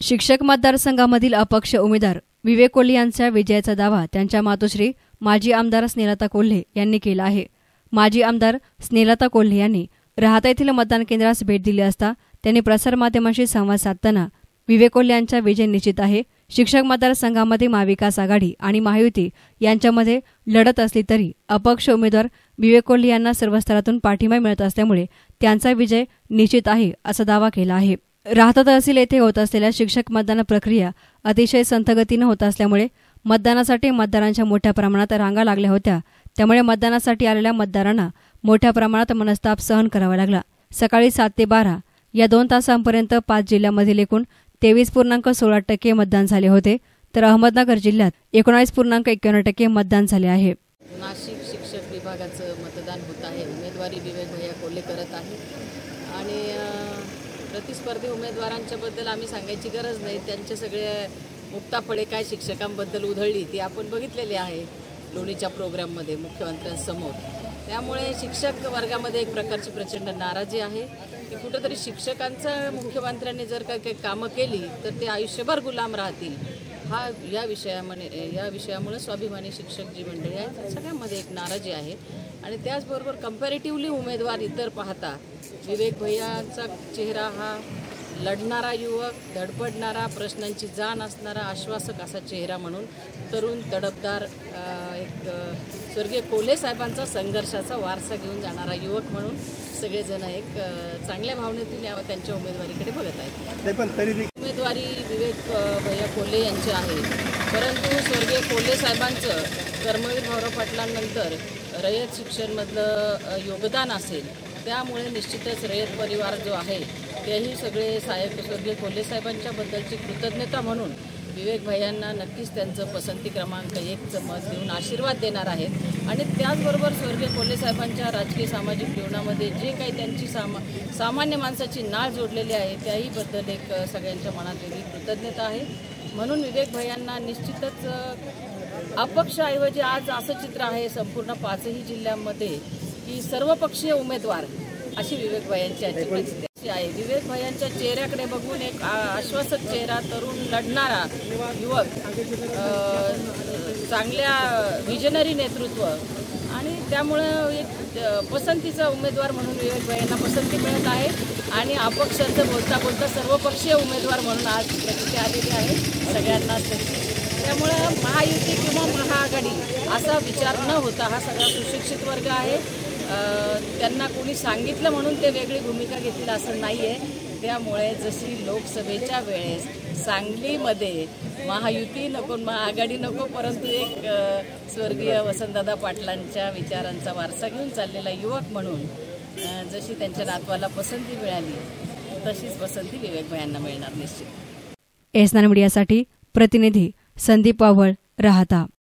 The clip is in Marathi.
शिक्षक मतदारसंघामधील अपक्ष उमेदवार विवेक कोल्हे यांच्या विजयाचा दावा त्यांच्या मातोश्री माजी आमदार स्नेहलता कोल्हे यांनी केला आहे। माजी आमदार स्नेहलता कोल्हे यांनी राहता येथील मतदान केंद्रास भेट दिली असता त्यांनी प्रसारमाध्यमांशी संवाद साधताना विवेक कोल्हे यांचा विजय निश्चित आहे। शिक्षक मतदारसंघामध्ये महाविकास आघाडी आणि महायुती यांच्यामध्ये लढत असली तरी अपक्ष उमेदवार विवेक कोल्हे यांना सर्व स्तरातून पाठिंबा मिळत असल्यामुळे त्यांचा विजय निश्चित आहे असा दावा केला आहे। राहता तहसील येथे होत असलेल्या शिक्षक मतदान प्रक्रिया अतिशय संथ गतीने होत असल्यामुळे मतदानासाठी मतदारांच्या मोठ्या प्रमाणात रांगा लागल्या होत्या। त्यामुळे मतदानासाठी आलेल्या मतदारांना मोठ्या प्रमाणात मनस्ताप सहन करावा लागला। सकाळी 7 ते 12 या 2 तासांपर्यंत 5 जिल्ह्यांमधील एकूण 23.16% मतदान झाले होते, तर अहमदनगर जिल्ह्यात 19.51% मतदान झाले आहे। नाशिक शिक्षक विभागाचं मतदान होत आहे। उमेदवारी विवेक भैया कोल्हे करत आहे आणि प्रतिस्पर्धी उमेदवारांच्याबद्दल आम्ही सांगायची गरज नाही। त्यांचे सगळे मुक्ताफळे काय शिक्षकांबद्दल उधळली ती आपण बघितलेली आहे लोणीच्या प्रोग्राममध्ये मुख्यमंत्र्यांसमोर। त्यामुळे शिक्षक वर्गामध्ये एक प्रकारची प्रचंड नाराजी आहे की कुठेतरी शिक्षकांचं मुख्यमंत्र्यांनी जर काही कामं केली तर ते आयुष्यभर गुलाम राहतील। या विषयामुळे स्वाभिमानी शिक्षक जी मंडळी आहे सगळ्यांमध्ये एक नाराजी आहे आणि त्याचबरोबर कंपॅरेटिव्हली उमेदवार इतर पाहता विवेक भैयांचा चेहरा हा लढणारा युवक, धडपडणारा, प्रश्नांची जाण असणारा, आश्वासक असा चेहरा म्हणून तरुण तडफदार एक स्वर्गीय कोल्हे साहेबांचा संघर्षाचा वारसा घेऊन जाणारा युवक म्हणून सगळेजण एक चांगल्या भावनेतून त्यांच्या उमेदवारीकडे बघत आहेत। उमेदवारी विवेक भैया कोल्हे यांची आहे, परंतु स्वर्गीय कोल्हे साहेबांचं कर्मवीर भाऊराव पाटलांनंतर रयत शिक्षणमधलं योगदान असेल, त्यामुळे निश्चितच रयत परिवार जो आहे तेही सगळे स्वर्गीय कोल्हे साहेबांच्याबद्दलची कृतज्ञता म्हणून विवेक भैयांना नक्कीच त्यांचं पसंती क्रमांक 1चं मत देऊन आशीर्वाद देणार आहेत। आणि त्याचबरोबर स्वर्गीय कोल्हे साहेबांच्या राजकीय सामाजिक जीवनामध्ये जे काही त्यांची सामान्य माणसाची नाळ जोडलेली आहे त्याहीबद्दल एक सगळ्यांच्या मनात वेगळी कृतज्ञता आहे। म्हणून विवेक भैयांना निश्चितच अपक्षाऐवजी आज असं चित्र आहे संपूर्ण 5ही जिल्ह्यांमध्ये की सर्वपक्षीय उमेदवार अशी विवेक भैयांची परिस्थिती आहे। विवेक भैयांच्या चेहऱ्याकडे बघून एक आश्वासक चेहरा, तरुण लढणारा युवक, चांगल्या विजनरी नेतृत्व आणि त्यामुळं एक पसंतीचा उमेदवार म्हणून विवेक भैयांना पसंती मिळत आहे आणि अपक्षांचं बोलता बोलता सर्वपक्षीय उमेदवार म्हणून आज प्रसिद्धी आलेली आहे सगळ्यांनाच। त्यामुळं महायुती किंवा महाआघाडी असा विचार न होता हा सगळा सुशिक्षित वर्ग आहे। त्यांना कोणी सांगितलं म्हणून ते वेगळी भूमिका घेतील असं नाही आहे। त्यामुळे जशी लोकसभेच्या वेळेस सांगलीमध्ये महायुती नको, महाआघाडी नको, परंतु एक स्वर्गीय वसंतदादा पाटलांच्या विचारांचा वारसा घेऊन चाललेला युवक म्हणून जशी त्यांच्या नातवाला पसंती मिळाली तशीच पसंती विवेक भैयांना मिळणार निश्चित। एसनान मीडियासाठी प्रतिनिधी संदीप वावळ, राहता।